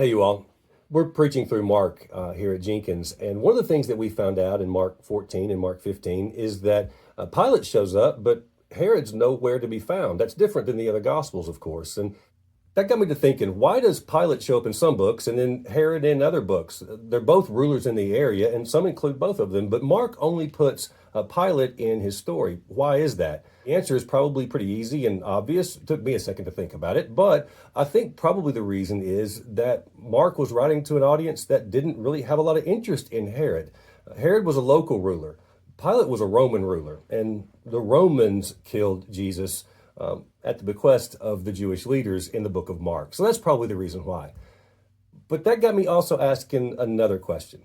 Hey, you all. We're preaching through Mark here at Jenkins. And one of the things that we found out in Mark 14 and Mark 15 is that Pilate shows up, but Herod's nowhere to be found. That's different than the other Gospels, of course. And that got me to thinking, why does Pilate show up in some books and then Herod in other books? They're both rulers in the area, and some include both of them, but Mark only puts Pilate in his story. Why is that? The answer is probably pretty easy and obvious. It took me a second to think about it, but I think probably the reason is that Mark was writing to an audience that didn't really have a lot of interest in Herod. Herod was a local ruler. Pilate was a Roman ruler, and the Romans killed Jesus at the bequest of the Jewish leaders in the book of Mark. So that's probably the reason why. But that got me also asking another question.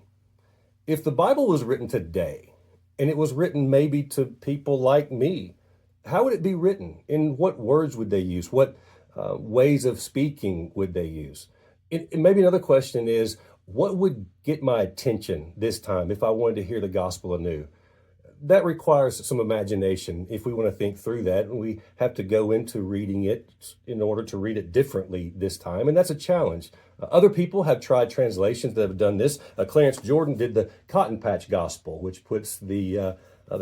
If the Bible was written today, and it was written maybe to people like me, how would it be written? In what words would they use? What ways of speaking would they use? And maybe another question is, what would get my attention this time if I wanted to hear the gospel anew? That requires some imagination if we want to think through that. And we have to go into reading it in order to read it differently this time. And that's a challenge. Other people have tried translations that have done this. Clarence Jordan did the Cotton Patch Gospel, which puts the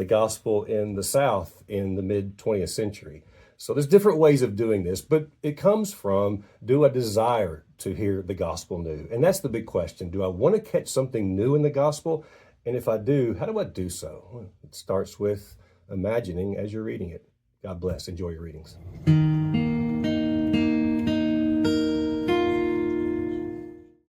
gospel in the South in the mid 20th century. So there's different ways of doing this, but it comes from, do I desire to hear the gospel new? And that's the big question. Do I want to catch something new in the gospel? And if I do, how do I do so? Well, it starts with imagining as you're reading it. God bless. Enjoy your readings.